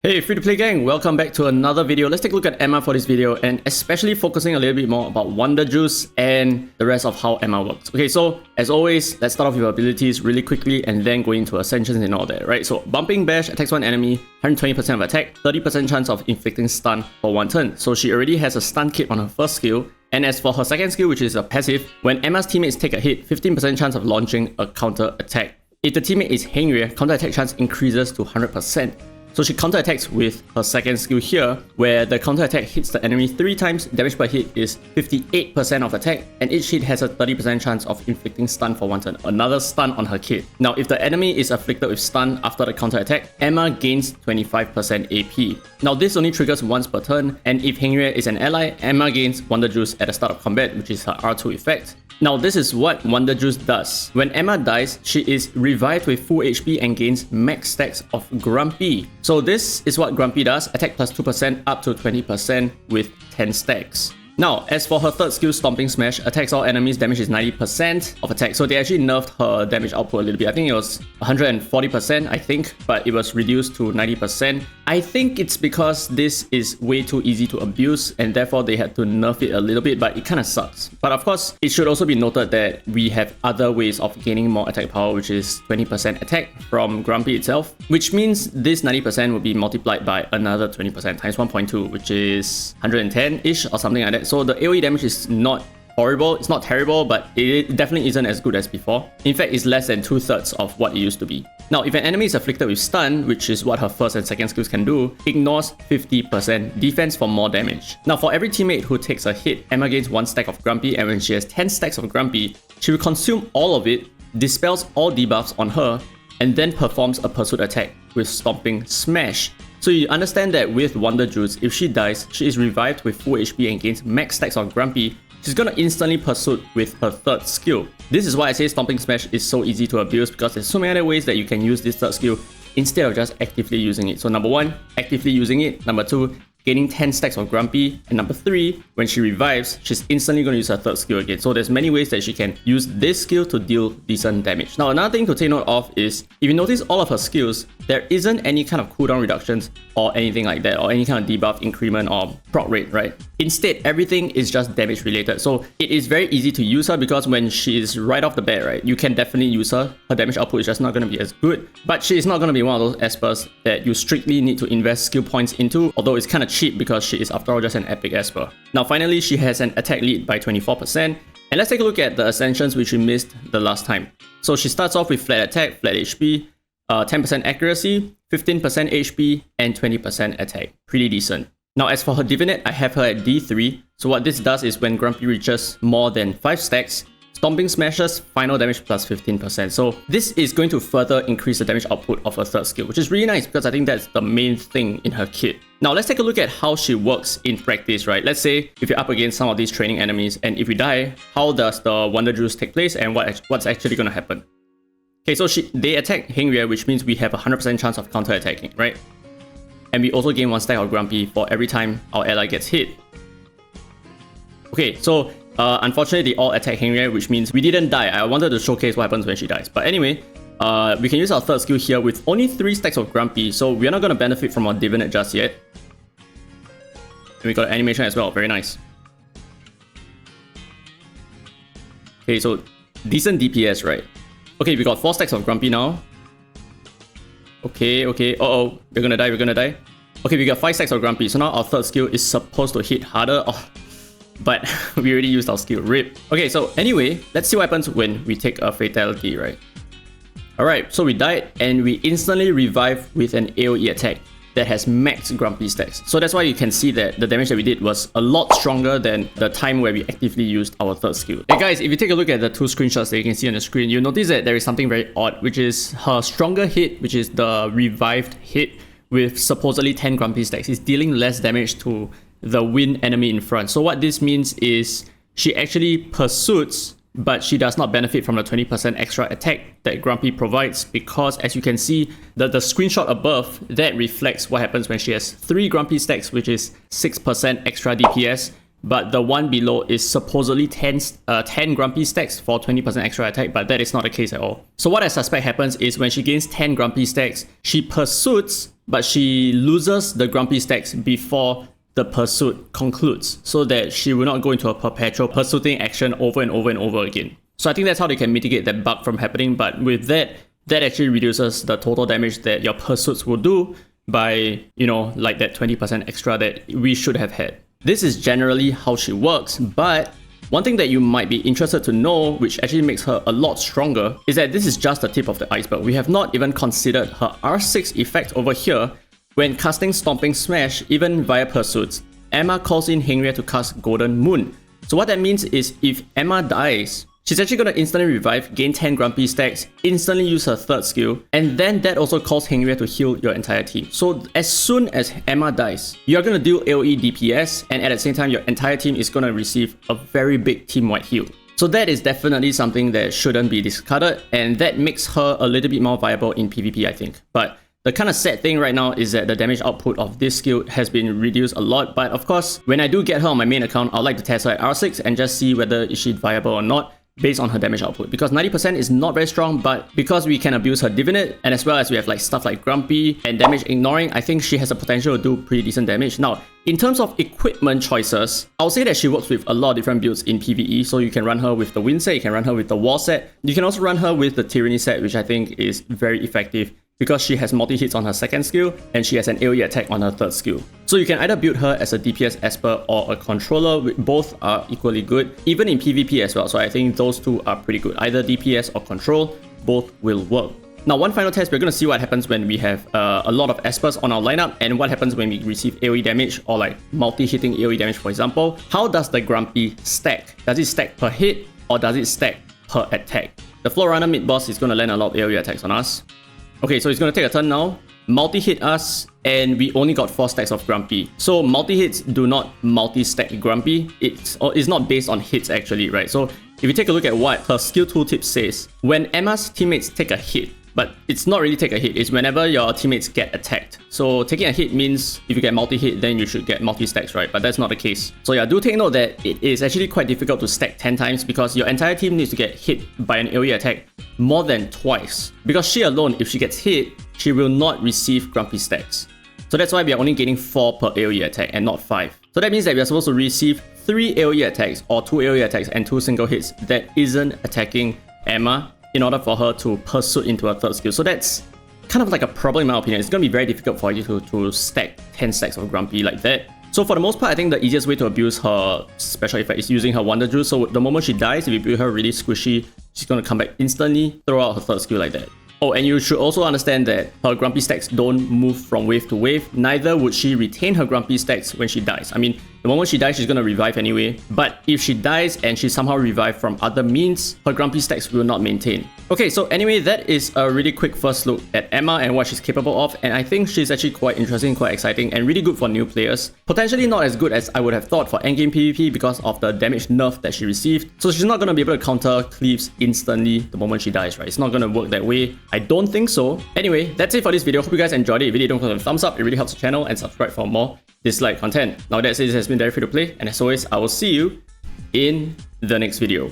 Hey free-to-play gang, welcome back to another video. Let's take a look at Emma for this video and especially focusing a little bit more about Wonder Juice and the rest of how Emma works. Okay, so as always, let's start off with your abilities really quickly and then go into Ascensions and all that, right? So Bumping Bash attacks one enemy, 120% of attack, 30% chance of inflicting stun for one turn. So she already has a stun kit on her first skill. And as for her second skill, which is a passive, when Emma's teammates take a hit, 15% chance of launching a counter attack. If the teammate is Hengrye, counter attack chance increases to 100%. So she counterattacks with her second skill here, where the counterattack hits the enemy 3 times, damage per hit is 58% of attack, and each hit has a 30% chance of inflicting stun for one turn, another stun on her kit. Now if the enemy is afflicted with stun after the counterattack, Emma gains 25% AP. Now this only triggers once per turn, and if Hengrye is an ally, Emma gains Wonder Juice at the start of combat, which is her R2 effect. Now this is what Wonder Juice does. When Emma dies, she is revived with full HP and gains max stacks of Grumpy. So this is what Grumpy does, attack plus 2% up to 20% with 10 stacks. Now, as for her third skill, Stomping Smash, attacks all enemies, damage is 90% of attack. So they actually nerfed her damage output a little bit. I think it was 140%, I think, but it was reduced to 90%. I think it's because this is way too easy to abuse and therefore they had to nerf it a little bit, but it kind of sucks. But of course, it should also be noted that we have other ways of gaining more attack power, which is 20% attack from Grumpy itself, which means this 90% will be multiplied by another 20% times 1.2, which is 110-ish or something like that. So the AoE damage is not horrible, it's not terrible, but it definitely isn't as good as before. In fact, it's less than 2/3 of what it used to be. Now, if an enemy is afflicted with stun, which is what her first and second skills can do, ignores 50% defense for more damage. Now, for every teammate who takes a hit, Emma gains 1 stack of Grumpy, and when she has 10 stacks of Grumpy, she will consume all of it, dispels all debuffs on her, and then performs a pursuit attack with Stomping Smash. So you understand that with Wonder Juice, if she dies, she is revived with full HP and gains max stacks on Grumpy. She's gonna instantly pursue with her third skill. This is why I say Stomping Smash is so easy to abuse, because there's so many other ways that you can use this third skill instead of just actively using it. So number 1, actively using it. Number 2, gaining 10 stacks of Grumpy. And number 3, when she revives, she's instantly going to use her third skill again. So there's many ways that she can use this skill to deal decent damage. Now another thing to take note of is, if you notice all of her skills, there isn't any kind of cooldown reductions or anything like that, or any kind of debuff increment or proc rate, right? Instead, everything is just damage related. So it is very easy to use her because when she is right off the bat, right, you can definitely use her. Her damage output is just not going to be as good, but she is not going to be one of those espers that you strictly need to invest skill points into, although it's kind of cheap because she is after all just an epic esper. Now finally, she has an attack lead by 24%. And let's take a look at the Ascensions which we missed the last time. So she starts off with flat attack, flat HP, 10% accuracy, 15% HP, and 20% attack. Pretty decent. Now as for her Divinity, I have her at D3. So what this does is when Grumpy reaches more than 5 stacks, Stomping Smashes final damage plus 15%. So this is going to further increase the damage output of her third skill, which is really nice because I think that's the main thing in her kit. Now let's take a look at how she works in practice, right? Let's say if you're up against some of these training enemies and if you die, how does the Wonder Juice take place and what's actually going to happen? Okay, so they attack Hengrye, which means we have a 100% chance of counter-attacking, right? And we also gain 1 stack of Grumpy for every time our ally gets hit. Okay, so unfortunately they all attack Hengrye, which means we didn't die. I wanted to showcase what happens when she dies. But anyway, we can use our third skill here with only 3 stacks of Grumpy, so we're not going to benefit from our Divinity just yet. And we got animation as well, very nice. Okay, so decent DPS, right? Okay, we got 4 stacks of Grumpy now. Okay, uh-oh, we're gonna die. Okay, we got 5 stacks of Grumpy, so now our third skill is supposed to hit harder. Oh, but we already used our skill, rip. Okay, so anyway, let's see what happens when we take a fatality, right? Alright, so we died and we instantly revive with an AoE attack that has max Grumpy stacks. So that's why you can see that the damage that we did was a lot stronger than the time where we actively used our third skill. Hey guys, if you take a look at the 2 screenshots that you can see on the screen, you'll notice that there is something very odd, which is her stronger hit, which is the revived hit with supposedly 10 Grumpy stacks, is dealing less damage to the win enemy in front. So what this means is she actually pursues, but she does not benefit from the 20% extra attack that Grumpy provides, because as you can see, the screenshot above, that reflects what happens when she has 3 Grumpy stacks, which is 6% extra DPS, but the one below is supposedly 10 grumpy stacks for 20% extra attack, but that is not the case at all. So what I suspect happens is when she gains 10 grumpy stacks, she pursues, but she loses the grumpy stacks before the pursuit concludes, so that she will not go into a perpetual pursuing action over and over and over again. So I think that's how they can mitigate that bug from happening, but with that actually reduces the total damage that your pursuits will do by, you know, like that 20% extra that we should have had. This is generally how she works, but one thing that you might be interested to know, which actually makes her a lot stronger, is that this is just the tip of the iceberg. We have not even considered her R6 effect over here. When casting Stomping Smash, even via pursuits, Emma calls in Hengria to cast Golden Moon. So what that means is if Emma dies, she's actually going to instantly revive, gain 10 grumpy stacks, instantly use her third skill, and then that also calls Hengria to heal your entire team. So as soon as Emma dies, you're going to do AoE DPS, and at the same time your entire team is going to receive a very big team-wide heal. So that is definitely something that shouldn't be discarded, and that makes her a little bit more viable in PvP, I think. But the kind of sad thing right now is that the damage output of this skill has been reduced a lot, but of course, when I do get her on my main account, I'd like to test her at R6 and just see whether is she viable or not based on her damage output, because 90% is not very strong, but because we can abuse her Divinity, and as well as we have like stuff like Grumpy and damage ignoring, I think she has the potential to do pretty decent damage. Now, in terms of equipment choices, I'll say that she works with a lot of different builds in PvE, so you can run her with the Wind set, you can run her with the War set, you can also run her with the Tyranny set, which I think is very effective because she has multi-hits on her second skill and she has an AoE attack on her third skill. So you can either build her as a DPS Esper or a controller, both are equally good, even in PvP as well. So I think those two are pretty good. Either DPS or control, both will work. Now, one final test, we're going to see what happens when we have a lot of Espers on our lineup and what happens when we receive AoE damage or like multi-hitting AoE damage, for example. How does the Grumpy stack? Does it stack per hit or does it stack per attack? The Floor Runner mid-boss is going to land a lot of AoE attacks on us. Okay, so he's going to take a turn now, multi-hit us, and we only got 4 stacks of Grumpy. So multi-hits do not multi-stack Grumpy. It's not based on hits actually, right? So if you take a look at what her skill tooltip says, when Emma's teammates take a hit, but it's not really take a hit, it's whenever your teammates get attacked. So taking a hit means if you get multi-hit, then you should get multi-stacks, right? But that's not the case. So yeah, do take note that it is actually quite difficult to stack 10 times because your entire team needs to get hit by an AoE attack more than twice. Because she alone, if she gets hit, she will not receive Grumpy stacks. So that's why we are only getting 4 per AoE attack and not 5. So that means that we are supposed to receive 3 AoE attacks or 2 AoE attacks and 2 single hits that isn't attacking Emma in order for her to pursue into her third skill. So that's kind of like a problem in my opinion. It's going to be very difficult for you to stack 10 stacks of Grumpy like that. So for the most part, I think the easiest way to abuse her special effect is using her Wonder Juice. So the moment she dies, if you build her really squishy, she's going to come back instantly, throw out her third skill like that. Oh, and you should also understand that her Grumpy stacks don't move from wave to wave. Neither would she retain her Grumpy stacks when she dies. I mean, the moment she dies, she's going to revive anyway. But if she dies and she somehow revived from other means, her Grumpy stacks will not maintain. Okay, so anyway, that is a really quick first look at Emma and what she's capable of. And I think she's actually quite interesting, quite exciting, and really good for new players. Potentially not as good as I would have thought for endgame PvP because of the damage nerf that she received. So she's not going to be able to counter cleaves instantly the moment she dies, right? It's not going to work that way. I don't think so. Anyway, that's it for this video. Hope you guys enjoyed it. If you did, don't forget to thumbs up. It really helps the channel, and subscribe for more Dislyte content. Now that said, this has been very free to play, and as always, I will see you in the next video.